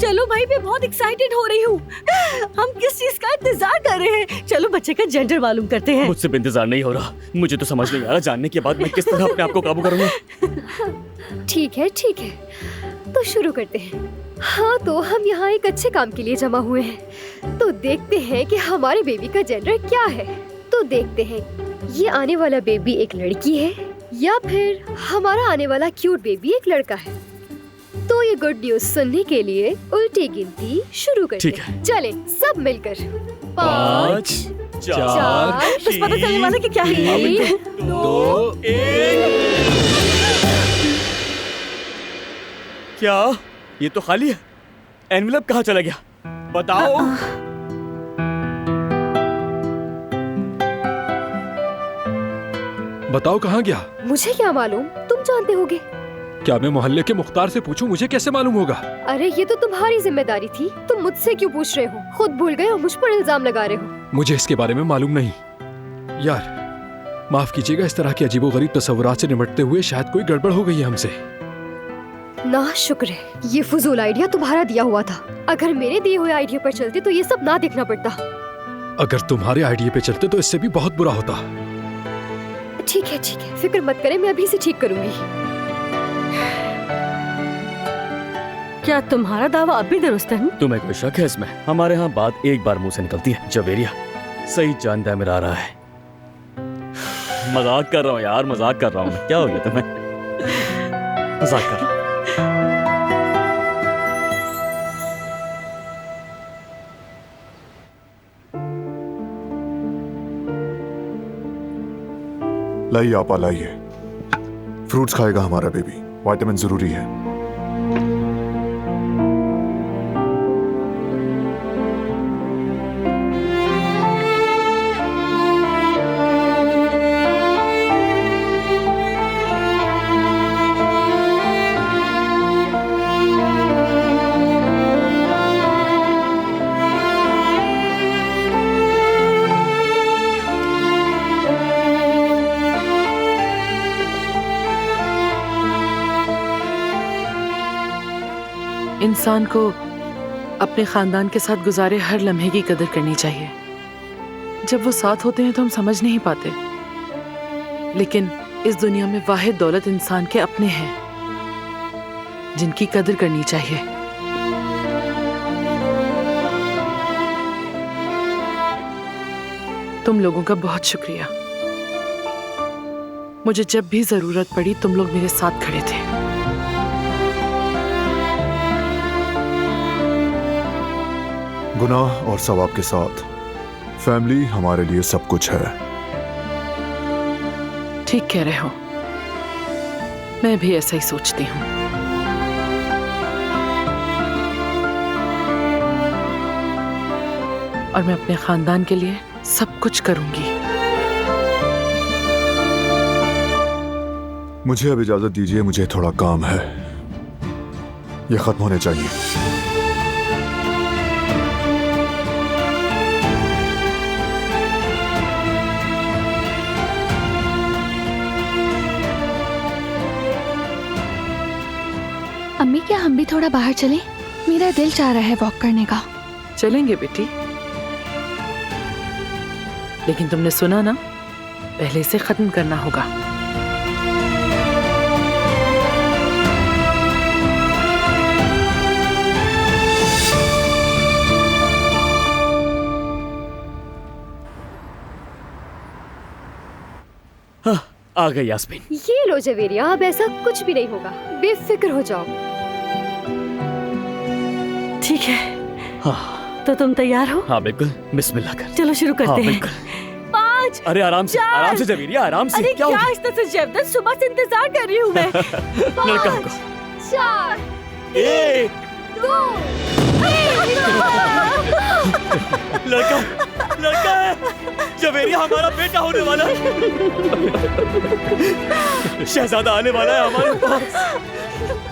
चलो भाई, मैं बहुत एक्साइटेड हो रही हूँ। हम किस चीज का इंतजार कर रहे हैं? चलो बच्चे का जेंडर मालूम करते हैं। मुझसे भी इंतजार नहीं हो रहा। मुझे तो समझ नहीं आ रहा जानने के बाद मैं किस तरह अपने आप को काबू करूंगा। ठीक है तो शुरू करते हैं। हाँ, तो हम यहाँ एक अच्छे काम के लिए जमा हुए हैं। तो देखते हैं कि हमारे बेबी का जेंडर क्या है। तो देखते हैं ये आने वाला बेबी एक लड़की है या फिर हमारा आने वाला क्यूट बेबी एक लड़का है। तो ये गुड न्यूज सुनने के लिए उल्टी गिनती शुरू करते ठीक है। हैं। चलें सब मिलकर 5 4 बस पता चलने वाला कि क्या है। 3 2 1। क्या ये तो खाली है? एनवेलप कहाँ चला गया? बताओ। बताओ कहाँ गया? मुझे क्या मालूम, तुम जानते होगे। क्या मैं मोहल्ले के मुख्तार से पूछूं? मुझे कैसे मालूम होगा? अरे ये तो तुम्हारी जिम्मेदारी थी। तुम मुझसे क्यों पूछ रहे हो? खुद भूल गए और मुझ पर इल्जाम लगा रहे हो। मुझे इसके बारे में मालूम नहीं। यार माफ कीजिएगा, इस तरह के अजीबोगरीब तस्वुरात से निपटते हुए शायद कोई गड़बड़ हो गई है हमसे। ना शुक्र है, ये फजूल आइडिया तुम्हारा दिया हुआ था। अगर मेरे दिए हुए आइडिया पर चलते तो ये सब ना देखना पड़ता। अगर तुम्हारे आइडिया पे चलते तो इससे भी बहुत बुरा होता। ठीक है, फिक्र मत करें, मैं अभी से ठीक करूंगी। क्या तुम्हारा दावा अब भी दुरुस्त है? तुम्हें कोई शक है इसमें? हमारे यहाँ बात एक बार मुंह से निकलती है। जवेरिया सही जान दामिर आ रहा है। मजाक कर रहा हूँ यार, मजाक कर रहा हूँ। क्या हो गया तुम्हें? मजाक कर रहा हूँ। लाइए आपा, लाइए। फ्रूट्स खाएगा हमारा बेबी, विटामिन जरूरी है। इंसान को अपने खानदान के साथ गुजारे हर लम्हे की कदर करनी चाहिए। जब वो साथ होते हैं तो हम समझ नहीं पाते, लेकिन इस दुनिया में वाहिद दौलत इंसान के अपने हैं जिनकी कदर करनी चाहिए। तुम लोगों का बहुत शुक्रिया। मुझे जब भी जरूरत पड़ी तुम लोग मेरे साथ खड़े थे। गुनाह और सवाब के साथ फैमिली हमारे लिए सब कुछ है। ठीक कह रहे हो, मैं भी ऐसा ही सोचती हूँ। और मैं अपने खानदान के लिए सब कुछ करूंगी। मुझे अब इजाजत दीजिए, मुझे थोड़ा काम है। ये खत्म होने चाहिए। अम्मी, क्या हम भी थोड़ा बाहर चलें? मेरा दिल चाह रहा है वॉक करने का। चलेंगे बेटी, लेकिन तुमने सुना ना, पहले इसे खत्म करना होगा। हाँ, आ गई यास्मीन। ये लो जवेरिया, अब ऐसा कुछ भी नहीं होगा, बेफिक्र हो जाओ। ठीक है। हाँ तो तुम तैयार हो? हाँ बिल्कुल, बिस्मिल्लाह कर। चलो शुरू करते हाँ, हैं। बिल्कुल। 5 अरे आराम से, 4 आराम से जवेरिया, आराम से। अरे क्या हो क्या गया? इस तरह से जबदत, सुबह से इंतजार कर रही हूँ मैं। लड़का होगा। 4 एक 2 लड़का, लड़का है। जवेरिया हमारा बेटा होने वाला है। शहजादा आने वाला है हमारे पास।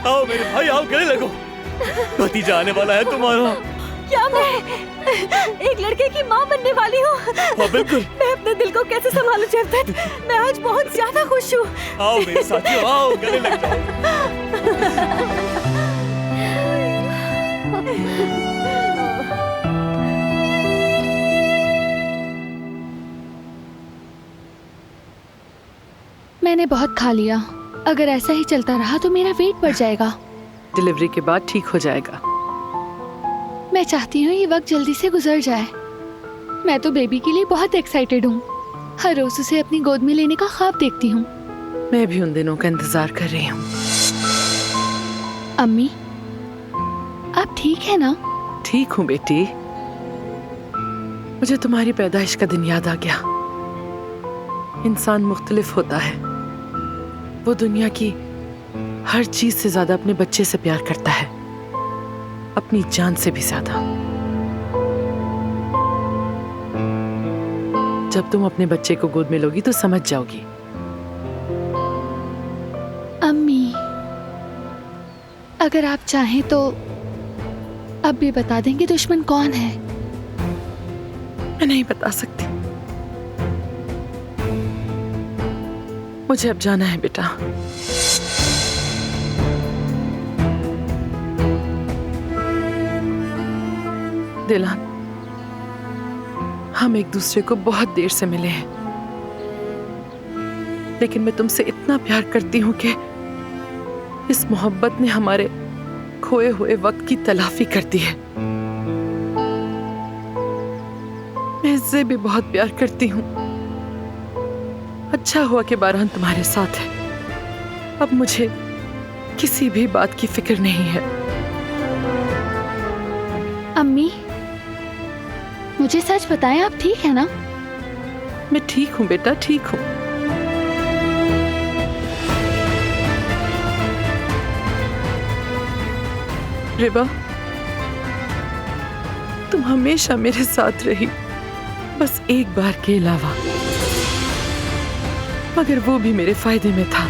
आओ मेरे भाई, आओ गले लगो। भतीजा आने वाला है तुम्हारा। क्या मैं एक लड़के की माँ बनने वाली हूँ? हाँ बिल्कुल। मैं अपने दिल को कैसे संभालूं जबदत? मैं आज बहुत ज्यादा खुश हूँ। आओ मेरे साथियों, आओ गले लग जाओ। मैंने बहुत खा लिया। अगर ऐसा ही चलता रहा तो मेरा वेट बढ़ जाएगा। डिलीवरी के बाद ठीक हो जाएगा। मैं चाहती हूँ ये वक्त जल्दी से गुजर जाए। मैं तो बेबी के लिए बहुत एक्साइटेड हूँ। हर रोज उसे अपनी गोद में लेने का ख्वाब देखती हूँ। मैं भी उन दिनों का इंतजार कर रही हूँ। अम्मी, आप ठीक है ना? ठीक हूँ बेटी। मुझे तुम्हारी पैदाइश का दिन याद आ गया। इंसान मुख्तलिफ होता है। वो दुनिया की हर चीज से ज्यादा अपने बच्चे से प्यार करता है, अपनी जान से भी ज्यादा। जब तुम अपने बच्चे को गोद में लोगी तो समझ जाओगी। अम्मी, अगर आप चाहें तो अब भी बता देंगे दुश्मन कौन है? मैं नहीं बता सकती। मुझे अब जाना है बेटा। दिलान, हम एक दूसरे को बहुत देर से मिले हैं, लेकिन मैं तुमसे इतना प्यार करती हूँ कि इस मोहब्बत ने हमारे खोए हुए वक्त की तलाफी कर दी है। मैं इससे भी बहुत प्यार करती हूँ। अच्छा हुआ कि बारान तुम्हारे साथ है। अब मुझे किसी भी बात की फिक्र नहीं है। अम्मी, मुझे सच बताएं, आप ठीक है ना? मैं ठीक हूँ बेटा, ठीक हूँ। रिबा, तुम हमेशा मेरे साथ रही, बस एक बार के अलावा, मगर वो भी मेरे फायदे में था।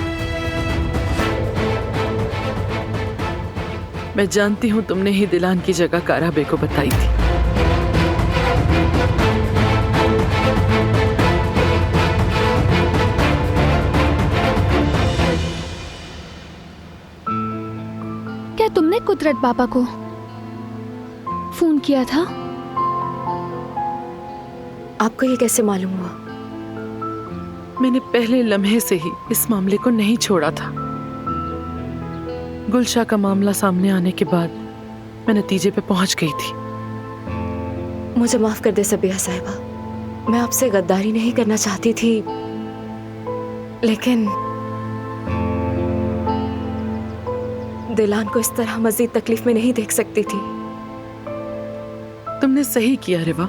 मैं जानती हूँ तुमने ही दिलान की जगह काराबे को बताई थी। क्या तुमने कुदरत बाबा को फोन किया था? आपको ये कैसे मालूम हुआ? मैंने पहले लम्हे से ही इस मामले को नहीं छोड़ा था। गुलशा का मामला सामने आने के बाद मैं नतीजे पे पहुंच गई थी। मुझे माफ कर दे सबिया साहिबा, मैं आपसे गद्दारी नहीं करना चाहती थी, लेकिन दिलान को इस तरह मजीद तकलीफ में नहीं देख सकती थी। तुमने सही किया रिवा,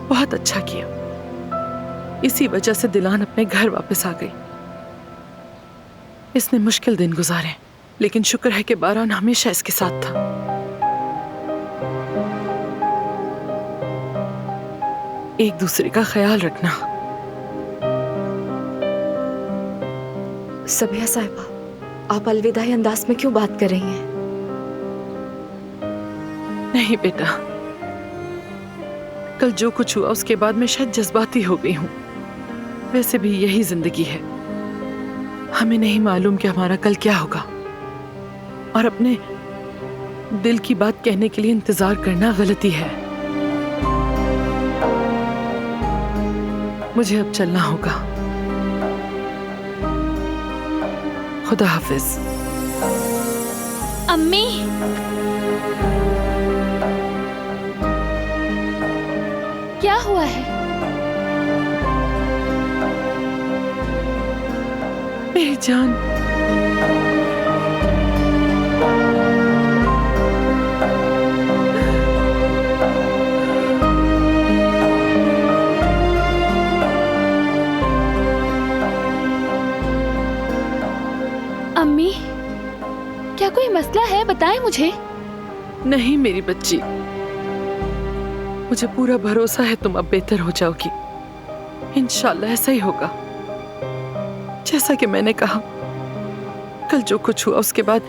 बहुत अच्छा किया। इसी वजह से दिलान अपने घर वापस आ गई। इसने मुश्किल दिन गुजारे, लेकिन शुक्र है कि बारान हमेशा इसके साथ था। एक दूसरे का ख्याल रखना। सबिया साहिबा, आप अलविदाई अंदाज में क्यों बात कर रही हैं? नहीं बेटा, कल जो कुछ हुआ उसके बाद मैं शायद जज्बाती हो गई हूं। वैसे भी यही जिंदगी है। हमें नहीं मालूम कि हमारा कल क्या होगा, और अपने दिल की बात कहने के लिए इंतजार करना गलती है। मुझे अब चलना होगा। खुदा हाफिज। अम्मी, क्या हुआ है? मेरी जान, अम्मी, क्या कोई मसला है? बताएं मुझे। नहीं मेरी बच्ची, मुझे पूरा भरोसा है तुम अब बेहतर हो जाओगी। इंशाल्लाह ऐसा ही होगा। जैसा कि मैंने कहा, कल जो कुछ हुआ उसके बाद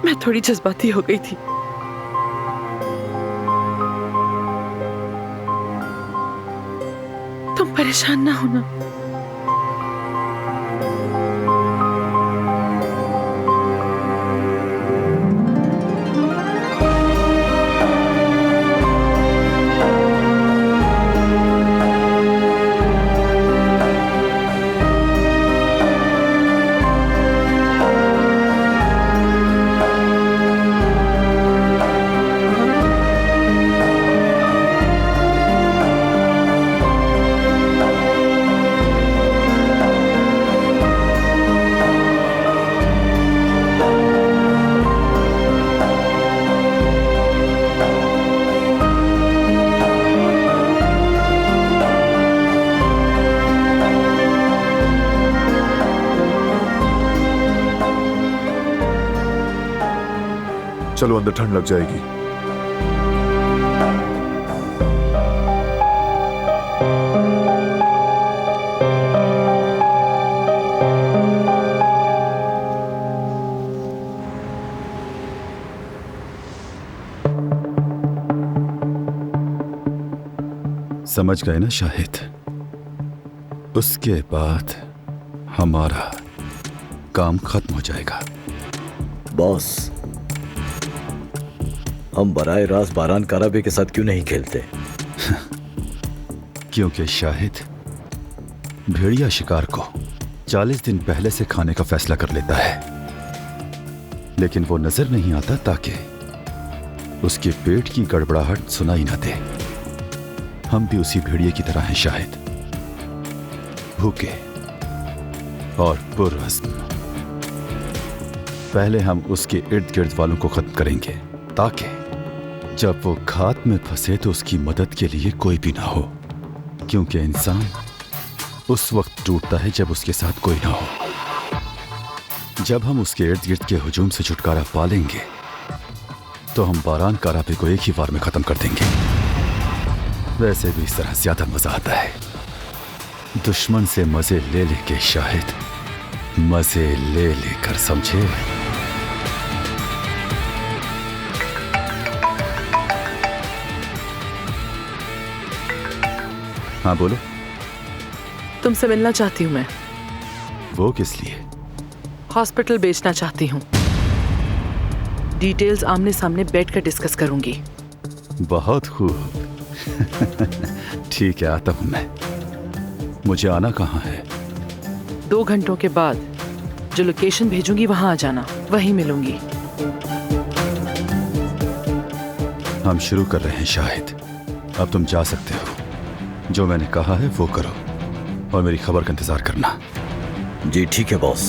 मैं थोड़ी जज्बाती हो गई थी। तुम परेशान ना होना। चलो अंदर, ठंड लग जाएगी। समझ गए ना शाहिद? उसके बाद हमारा काम खत्म हो जाएगा। बॉस, हम बराए रास्त बारान कराबे के साथ क्यों नहीं खेलते? क्योंकि शाहिद भेड़िया शिकार को 40 दिन पहले से खाने का फैसला कर लेता है, लेकिन वो नजर नहीं आता ताकि उसके पेट की गड़बड़ाहट सुनाई ना दे। हम भी उसी भेड़िए की तरह हैं शाहिद, भूखे और पुरअज़्म। पहले हम उसके इर्द गिर्द वालों को खत्म करेंगे ताकि जब वो घात में फंसे तो उसकी मदद के लिए कोई भी ना हो, क्योंकि इंसान उस वक्त टूटता है जब उसके साथ कोई ना हो। जब हम उसके इर्द गिर्द के हुजूम से छुटकारा पा लेंगे तो हम बारान कराबे को एक ही वार में खत्म कर देंगे। वैसे भी इस तरह ज्यादा मजा आता है। दुश्मन से मजे ले लेके शाहिद, मजे ले लेकर, समझे? हाँ बोलो। तुमसे मिलना चाहती हूँ मैं। वो किस लिए? हॉस्पिटल बेचना चाहती हूँ। डिटेल्स आमने सामने बैठकर डिस्कस करूंगी। बहुत खूब। ठीक है, आता हूं मैं। मुझे आना कहाँ है? 2 घंटों के बाद जो लोकेशन भेजूंगी वहां आ जाना, वहीं मिलूंगी। हम शुरू कर रहे हैं शाहिद, अब तुम जा सकते हो। जो मैंने कहा है वो करो और मेरी खबर का इंतजार करना। जी ठीक है बॉस।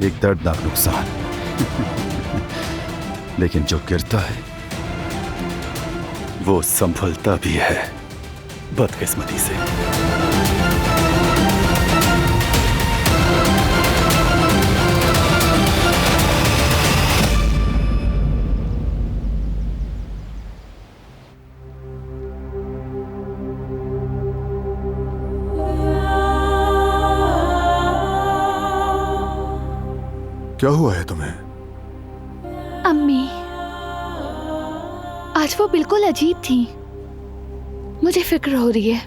एक दर्दनाक नुकसान, लेकिन जो गिरता है वो संभलता भी है, बदकिस्मती से। क्या हुआ है तुम्हें? अम्मी आज वो बिल्कुल अजीब थी। मुझे फिक्र हो रही है।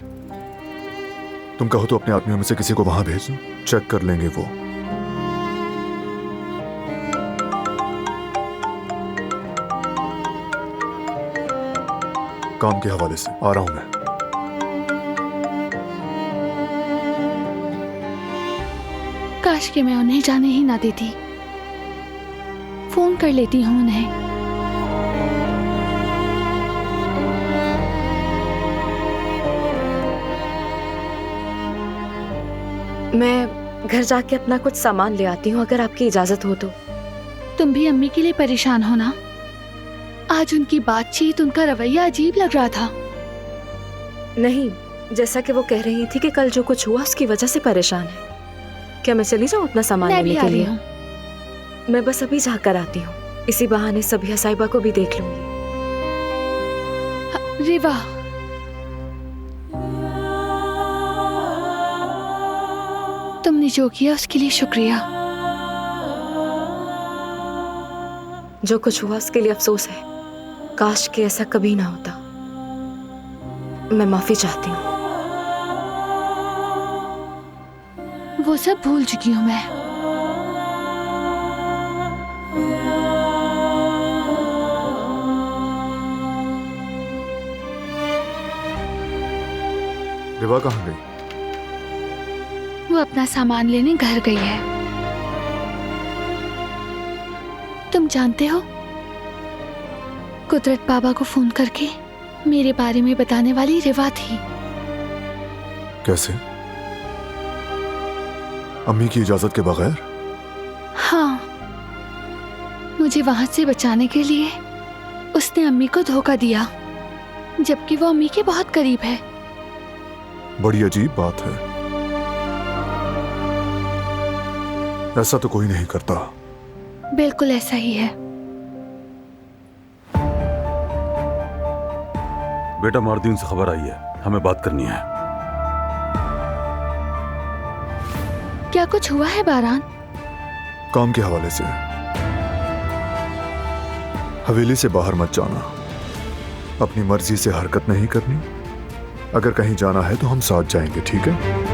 तुम कहो तो अपने आदमियों में से किसी को वहां भेज दो, चेक कर लेंगे वो। काम के हवाले से आ रहा हूं मैं। काश कि मैं उन्हें जाने ही ना देती। फोन कर लेती हूँ उन्हें। मैं घर जाके अपना कुछ सामान ले आती हूँ, अगर आपकी इजाजत हो तो। तुम भी अम्मी के लिए परेशान हो ना? आज उनकी बातचीत, उनका रवैया अजीब लग रहा था। नहीं, जैसा कि वो कह रही थी कि कल जो कुछ हुआ उसकी वजह से परेशान है। क्या मैं चली जाऊँ अपना सामान मैं भी लेने आ के रही लिए? हूँ। मैं बस अभी जाकर आती हूँ। इसी बहाने सबिया साहिबा को भी देख लूंगी। रिवा, तुमने जो किया उसके लिए शुक्रिया। जो कुछ हुआ उसके लिए अफसोस है। काश कि ऐसा कभी ना होता। मैं माफी चाहती हूँ। वो सब भूल चुकी हूँ मैं। रिवा कहाँ गई? वो अपना सामान लेने घर गई है। तुम जानते हो, कुदरत बाबा को फोन करके मेरे बारे में बताने वाली रिवा थी। कैसे? अम्मी की इजाजत के बगैर? हाँ, मुझे वहां से बचाने के लिए उसने अम्मी को धोखा दिया, जबकि वो अम्मी के बहुत करीब है। बड़ी अजीब बात है। ऐसा तो कोई नहीं करता। बिल्कुल ऐसा ही है। बेटा मारुद्दीन से खबर आई है, हमें बात करनी है। क्या कुछ हुआ है बारान? काम के हवाले से। हवेली से बाहर मत जाना, अपनी मर्जी से हरकत नहीं करनी। अगर कहीं जाना है तो हम साथ जाएंगे, ठीक है?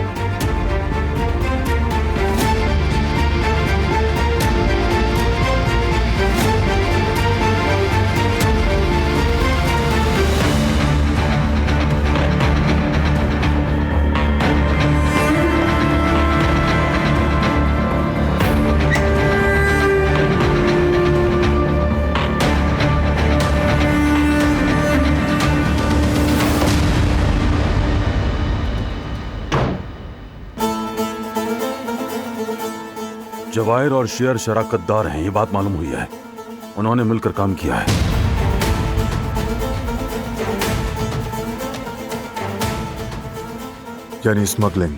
जवाहिर और शेर शराकतदार हैं, ये बात मालूम हुई है। उन्होंने मिलकर काम किया है। यानी स्मगलिंग।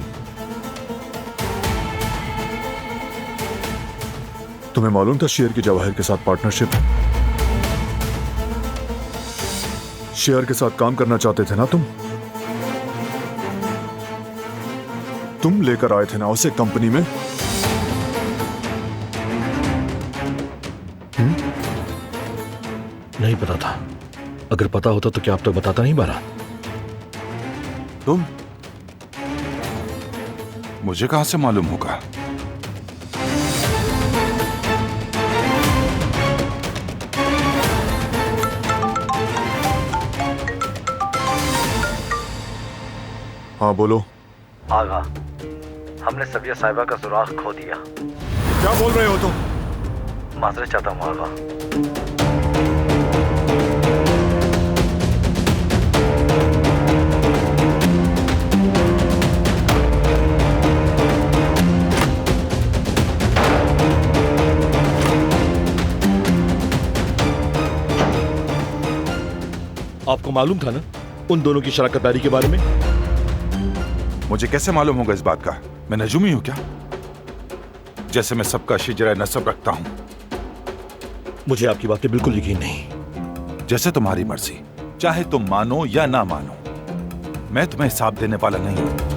तुम्हें मालूम था शेर की जवाहिर के साथ पार्टनरशिप? शेर के साथ काम करना चाहते थे ना तुम लेकर आए थे ना उसे कंपनी में? नहीं पता था। अगर पता होता तो क्या आप तो बताता नहीं बारान? तुम? मुझे कहां से मालूम होगा? हाँ बोलो। आगा, हमने सबिया साहिबा का सुराग खो दिया। क्या बोल रहे हो तुम? माजरत चाहता हूँ आगा। आपको मालूम था ना उन दोनों की शराकतदारी के बारे में? मुझे कैसे मालूम होगा इस बात का? मैं नजूमी हूं क्या? जैसे मैं सबका शिजरा नसब रखता हूं। मुझे आपकी बात पे बिल्कुल यकीन नहीं। जैसे तुम्हारी मर्जी, चाहे तुम मानो या ना मानो, मैं तुम्हें हिसाब देने वाला नहीं हूं।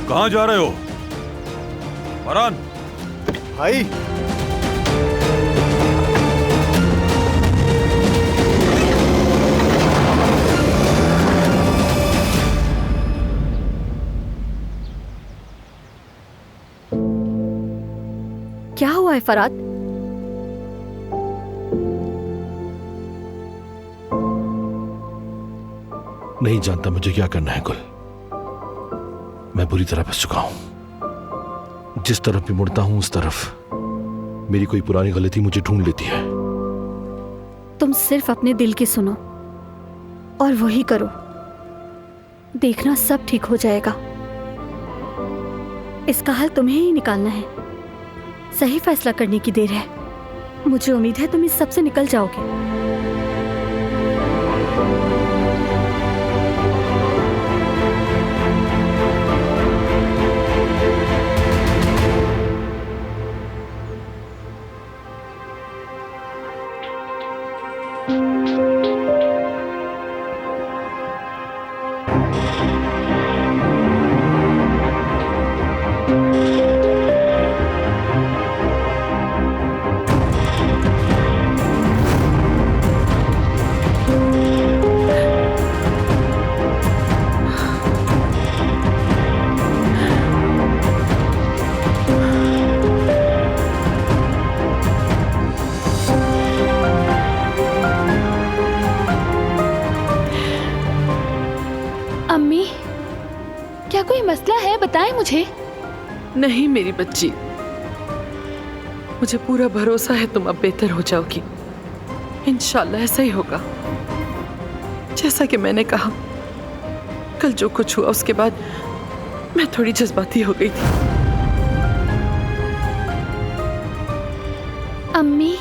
कहां जा रहे हो फरहान? भाई क्या हुआ है फराद? नहीं जानता मुझे क्या करना है गुल। मैं बुरी तरह फंस चुका हूं। जिस तरफ भी मुड़ता हूं उस तरफ मेरी कोई पुरानी गलती मुझे ढूंढ लेती है। तुम सिर्फ अपने दिल की सुनो और वही करो, देखना सब ठीक हो जाएगा। इसका हल तुम्हें ही निकालना है। सही फैसला करने की देर है। मुझे उम्मीद है तुम इस सब से निकल जाओगे। मसला है, बताएं मुझे। नहीं मेरी बच्ची, मुझे पूरा भरोसा है तुम अब बेहतर हो जाओगी। इंशाल्लाह ऐसा ही होगा। जैसा कि मैंने कहा, कल जो कुछ हुआ उसके बाद मैं थोड़ी जज्बाती हो गई थी। अम्मी,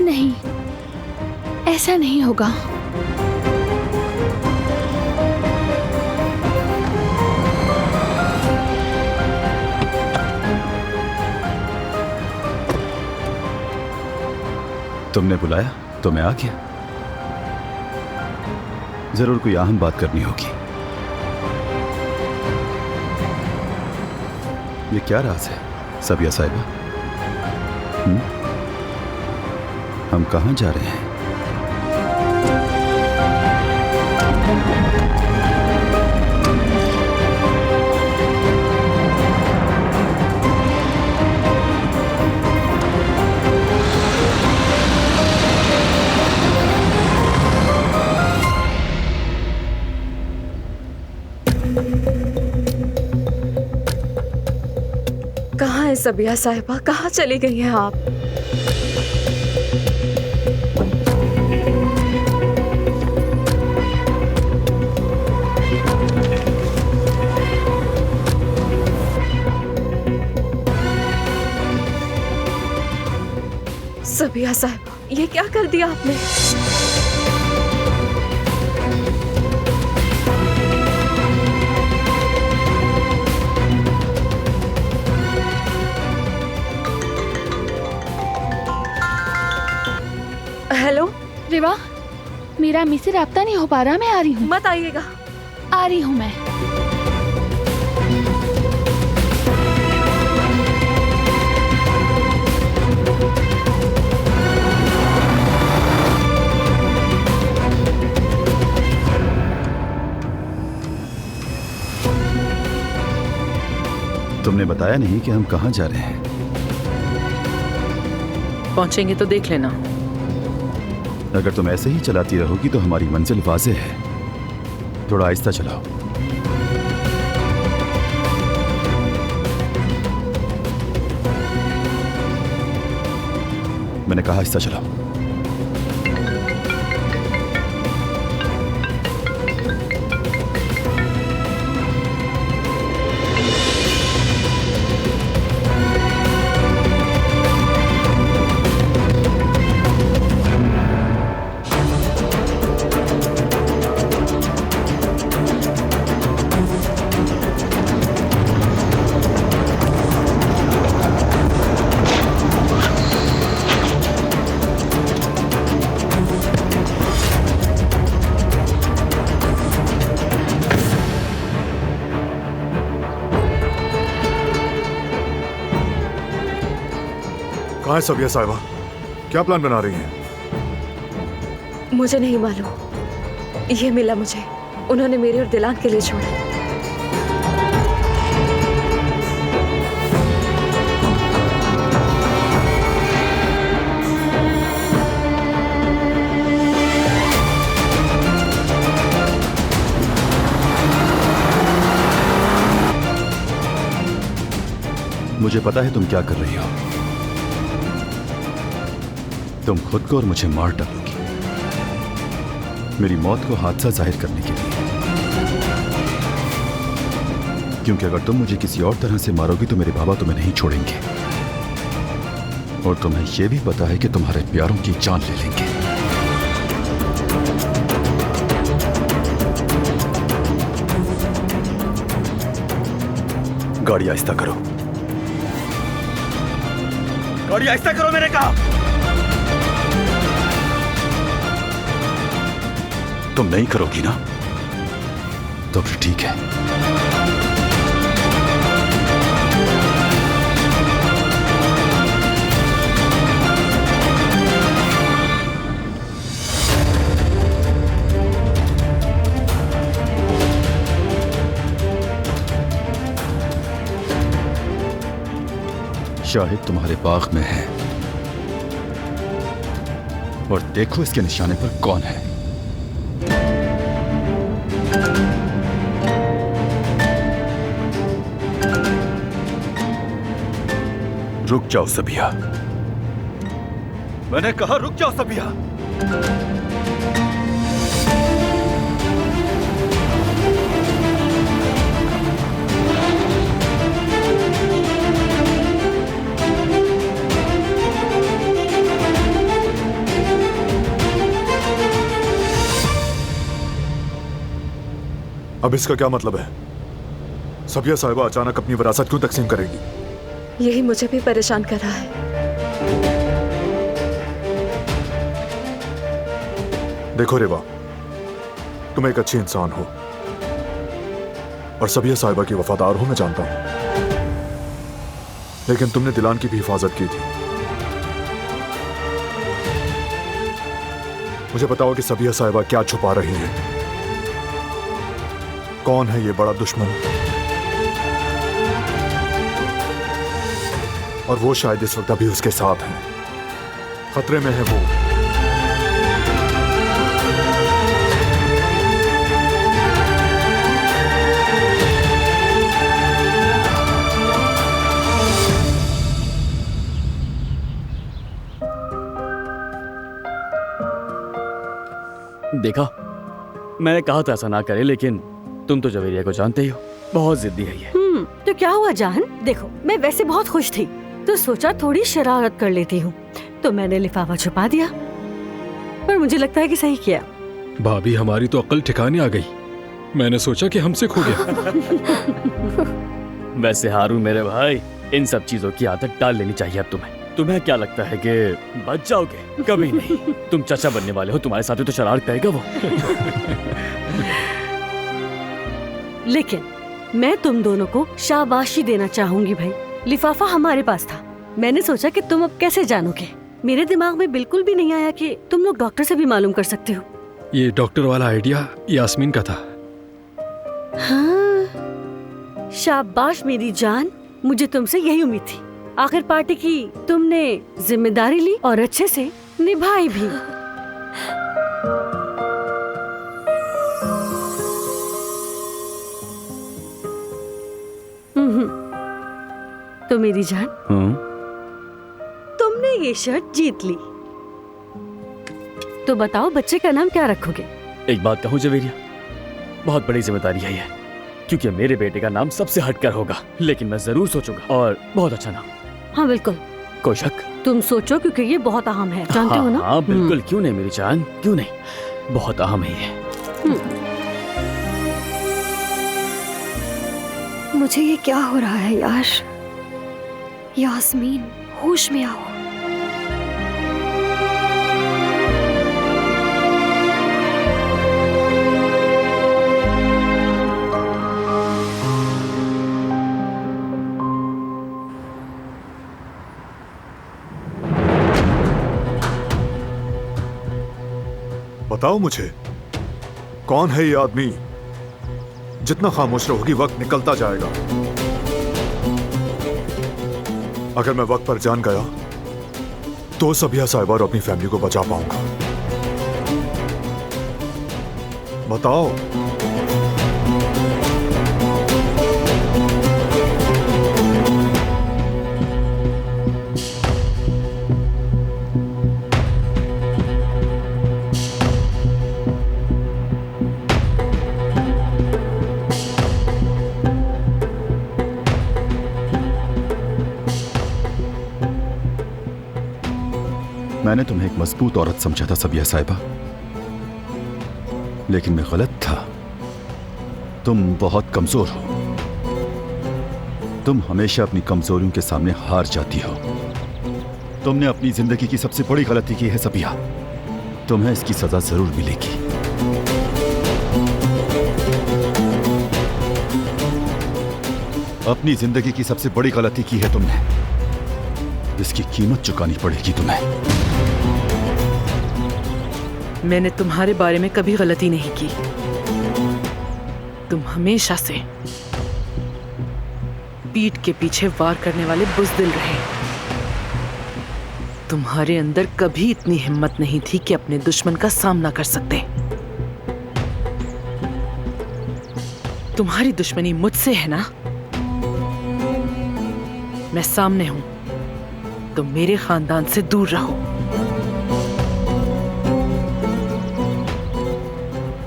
नहीं, ऐसा नहीं होगा। तुमने बुलाया तो मैं आ गया। जरूर कोई अहम बात करनी होगी। ये क्या राज है सबिया साहिबा? हम कहाँ जा रहे हैं? कहाँ है सबिया साहिबा? कहाँ चली गई हैं आप? सबिया साहिबा, ये क्या कर दिया आपने? हेलो रिवा, मेरा अम्मी से राब्ता नहीं हो पा रहा। मैं आ रही हूँ। मत आइएगा। आ रही हूँ मैं। तुमने बताया नहीं कि हम कहाँ जा रहे हैं। पहुंचेंगे तो देख लेना। अगर तुम ऐसे ही चलाती रहोगी तो हमारी मंजिल वाज़ेह है। थोड़ा आहिस्ता चलाओ। मैंने कहा आहिस्ता चलाओ। कहाँ है सबिया साहिबा? क्या प्लान बना रही हैं? मुझे नहीं मालूम। ये मिला मुझे, उन्होंने मेरे और दिलान के लिए छोड़ा। मुझे पता है तुम क्या कर रही हो। तुम खुद को और मुझे मार डालोगी, मेरी मौत को हादसा जाहिर करने के लिए। क्योंकि अगर तुम मुझे किसी और तरह से मारोगी तो मेरे बाबा तुम्हें नहीं छोड़ेंगे। और तुम्हें यह भी पता है कि तुम्हारे प्यारों की जान ले लेंगे। गाड़ी आहिस्ता करो। गाड़ी आहिस्ता करो मैंने कहा। तुम नहीं करोगी ना? तो फिर ठीक है। शाहिद तुम्हारे बाग में है और देखो इसके निशाने पर कौन है। रुक जाओ सबिया, मैंने कहा रुक जाओ सबिया। अब इसका क्या मतलब है? सबिया साहिबा अचानक अपनी विरासत क्यों तकसीम करेगी? यही मुझे भी परेशान कर रहा है। देखो रेवा, तुम एक अच्छी इंसान हो और सबिया साहिबा की वफादार हो, मैं जानता हूं, लेकिन तुमने दिलान की भी हिफाजत की थी। मुझे बताओ कि सबिया साहिबा क्या छुपा रही है? कौन है ये बड़ा दुश्मन? और वो शायद इस वक्त अभी उसके साथ है, खतरे में है वो। देखा, मैंने कहा था ऐसा ना करे, लेकिन तुम तो जवेरिया को जानते ही हो, बहुत जिद्दी है ये। तो क्या हुआ जान? देखो, मैं वैसे बहुत खुश थी, तो सोचा थोड़ी शरारत कर लेती हूँ, तो मैंने लिफाफा छुपा दिया, पर मुझे लगता है कि सही किया। भाभी, हमारी तो अक्ल ठिकाने आ गई। मैंने सोचा कि हमसे खो गया। वैसे हारून मेरे भाई, इन सब चीजों की आदत डाल लेनी चाहिए अब तुम्हें। तुम्हें क्या लगता है कि बच जाओगे? कभी नहीं। तुम चाचा बनने वाले हो, तुम्हारे साथ तो शरारत करेगा वो। लेकिन मैं तुम दोनों को शाबाशी देना चाहूंगी भाई। लिफाफा हमारे पास था, मैंने सोचा कि तुम अब कैसे जानोगे। मेरे दिमाग में बिल्कुल भी नहीं आया कि तुम लोग डॉक्टर से भी मालूम कर सकते हो। ये डॉक्टर वाला आइडिया यास्मीन का था। हाँ, शाबाश मेरी जान, मुझे तुमसे यही उम्मीद थी। आखिर पार्टी की तुमने जिम्मेदारी ली और अच्छे से निभाई भी। तो मेरी जान, तुमने ये शर्ट जीत ली, तो बताओ बच्चे का नाम क्या रखोगे? एक बात कहूँ जवेरिया, बहुत बड़ी जिम्मेदारी है ये, क्योंकि मेरे बेटे का नाम सबसे हटकर होगा, लेकिन मैं जरूर सोचूंगा, और बहुत अच्छा नाम। हाँ बिल्कुल, कोई शक? तुम सोचो, क्योंकि ये बहुत अहम है, जानते हो ना? हाँ बिल्कुल, क्यों नहीं मेरी जान, क्यों नहीं, बहुत अहम है ये। मुझे ये क्या हो रहा है यार? यास्मीन, होश में आओ। बताओ मुझे, कौन है ये आदमी? जितना खामोश रहोगी वक्त निकलता जाएगा। अगर मैं वक्त पर जान गया तो सबिया साहिबा और अपनी फैमिली को बचा पाऊंगा। बताओ। मैंने तुम्हें एक मजबूत औरत समझा था सबिया साहिबा, लेकिन मैं गलत था। तुम बहुत कमजोर हो। तुम हमेशा अपनी कमजोरियों के सामने हार जाती हो। तुमने अपनी जिंदगी की सबसे बड़ी गलती की है सबिया। तुम्हें इसकी सजा जरूर मिलेगी। अपनी जिंदगी की सबसे बड़ी गलती की है तुमने। इसकी कीमत चुकानी पड़ेगी तुम्हें। मैंने तुम्हारे बारे में कभी गलती नहीं की। तुम हमेशा से पीठ के पीछे वार करने वाले बुज़दिल रहे। तुम्हारे अंदर कभी इतनी हिम्मत नहीं थी कि अपने दुश्मन का सामना कर सकते। तुम्हारी दुश्मनी मुझसे है ना? मैं सामने हूं, तो मेरे खानदान से दूर रहो।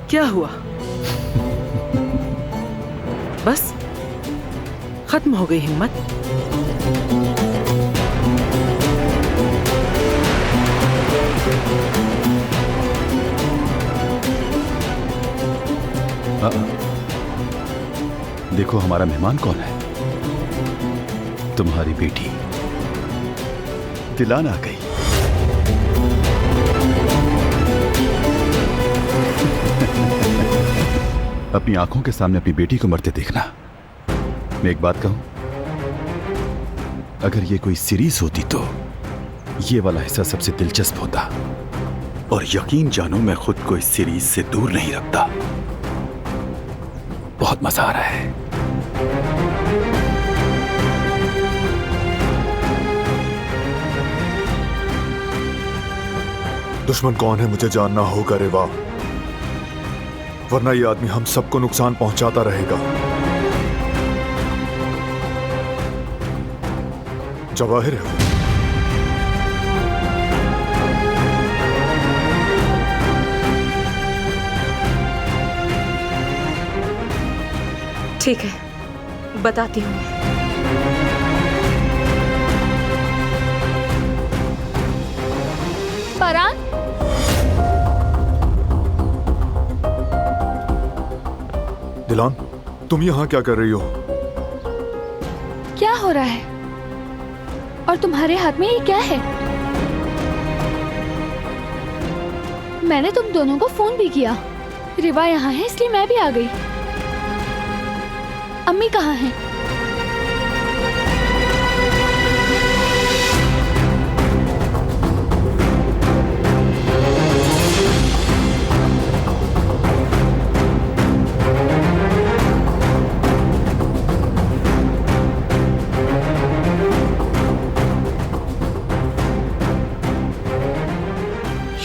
क्या हुआ? बस खत्म हो गई हिम्मत? देखो हमारा मेहमान कौन है। तुम्हारी बेटी दिलान आ गई। अपनी आंखों के सामने अपनी बेटी को मरते देखना। मैं एक बात कहूं, अगर ये कोई सीरीज होती तो ये वाला हिस्सा सबसे दिलचस्प होता। और यकीन जानो मैं खुद को इस सीरीज से दूर नहीं रखता। बहुत मजा आ रहा है। दुश्मन कौन है मुझे जानना होगा रेवा, वरना ये आदमी हम सबको नुकसान पहुंचाता रहेगा। जवाहिर है वो। ठीक है, बताती हूँ। फरहान, दिलान, तुम यहाँ क्या कर रही हो? क्या हो रहा है? और तुम्हारे हाथ में ये क्या है? मैंने तुम दोनों को फोन भी किया। रिवा यहाँ है इसलिए मैं भी आ गई। अम्मी कहाँ हैं?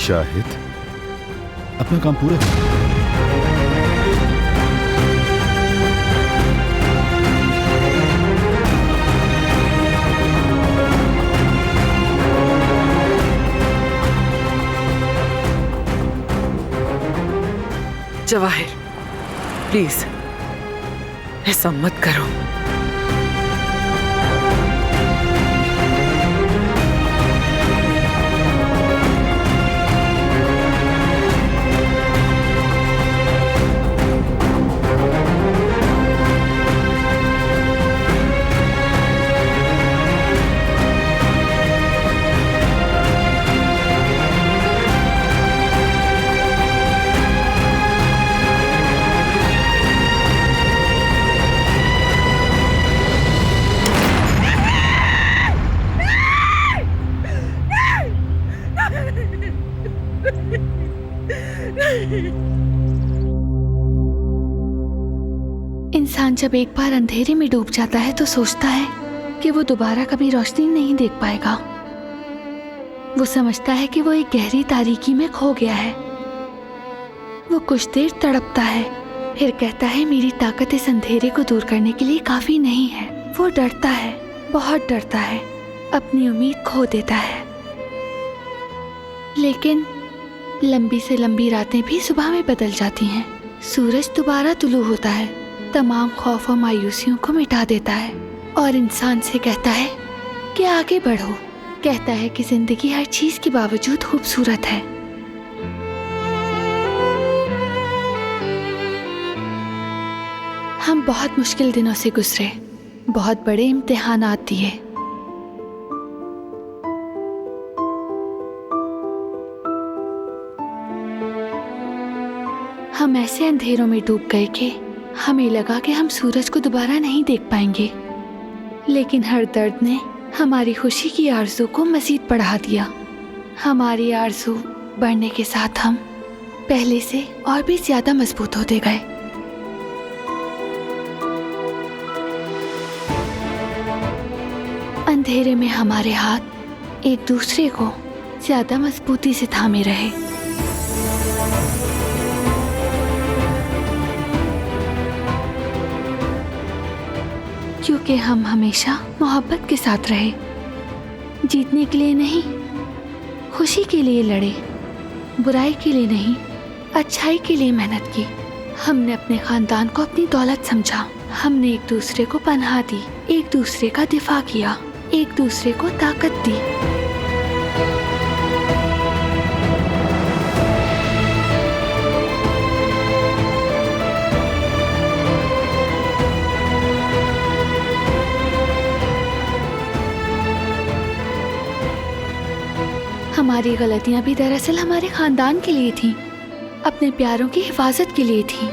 शाहिद, अपना काम पूरा कर। जवाहिर, प्लीज ऐसा मत करो। इंसान जब एक बार अंधेरे में डूब जाता है तो सोचता है कि वो दोबारा कभी रोशनी नहीं देख पाएगा। वो समझता है कि वो एक गहरी तारीकी में खो गया है। वो कुछ देर तड़पता है, फिर कहता है मेरी ताकत इस अंधेरे को दूर करने के लिए काफी नहीं है। वो डरता है, बहुत डरता है, अपनी उम्मीद खो देता है। लेकिन लंबी से लंबी रातें भी सुबह में बदल जाती हैं। सूरज दोबारा तुलू होता है, तमाम खौफ और मायूसियों को मिटा देता है और इंसान से कहता है कि आगे बढ़ो, कहता है कि जिंदगी हर चीज के बावजूद खूबसूरत है। हम बहुत मुश्किल दिनों से गुजरे, बहुत बड़े इम्तिहानात दिए। हम ऐसे अंधेरों में डूब गए कि हमें लगा कि हम सूरज को दोबारा नहीं देख पाएंगे, लेकिन हर दर्द ने हमारी खुशी की आरज़ू को मज़ीद बढ़ा दिया। हमारी आरज़ू बढ़ने के साथ हम पहले से और भी ज़्यादा मजबूत होते गए। अंधेरे में हमारे हाथ एक दूसरे को ज़्यादा मजबूती से थामे रहे। क्योंकि हम हमेशा मोहब्बत के साथ रहे, जीतने के लिए नहीं, खुशी के लिए लड़े, बुराई के लिए नहीं, अच्छाई के लिए मेहनत की। हमने अपने खानदान को अपनी दौलत समझा। हमने एक दूसरे को पनाह दी, एक दूसरे का दिफा किया, एक दूसरे को ताकत दी। हमारी गलतियां भी दरअसल हमारे खानदान के लिए थीं, अपने प्यारों की हिफाजत के लिए थीं।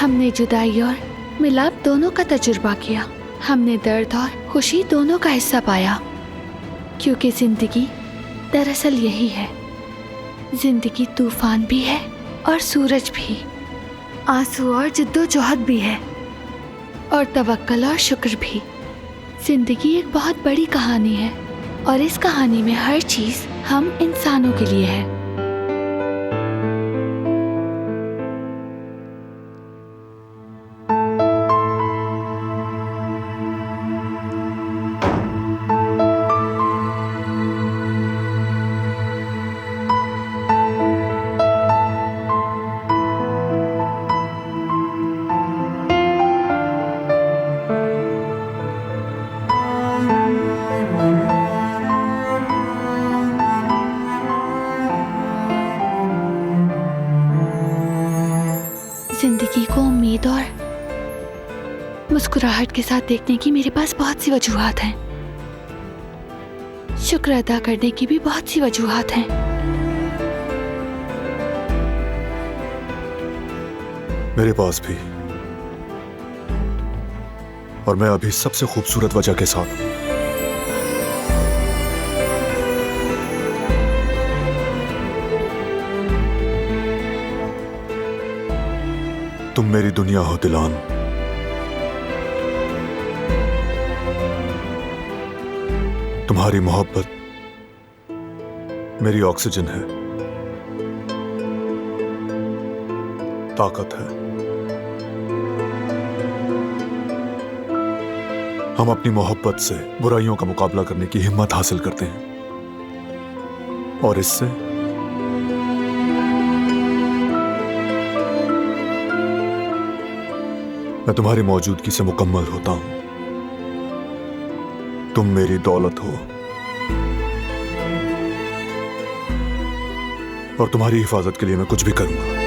हमने जुदाई और मिलाप दोनों का तजुर्बा किया। हमने दर्द और खुशी दोनों का हिस्सा पाया, क्योंकि जिंदगी दरअसल यही है। जिंदगी तूफान भी है और सूरज भी, आंसू और जद्दोजहद भी है, और तवक्कल और शुक्र भी। जिंदगी एक बहुत बड़ी कहानी है, और इस कहानी में हर चीज हम इंसानों के लिए है। जिंदगी को उम्मीद और मुस्कुराहट के साथ देखने की मेरे पास बहुत सी वजूहात हैं। शुक्र अदा करने की भी बहुत सी वजूहात हैं। मेरे पास भी, और मैं अभी सबसे खूबसूरत वजह के साथ हूं। तुम मेरी दुनिया हो दिलान। तुम्हारी मोहब्बत मेरी ऑक्सीजन है, ताकत है। हम अपनी मोहब्बत से बुराइयों का मुकाबला करने की हिम्मत हासिल करते हैं, और इससे मैं तुम्हारी मौजूदगी से मुकम्मल होता हूं। तुम मेरी दौलत हो, और तुम्हारी हिफाजत के लिए मैं कुछ भी करूंगा।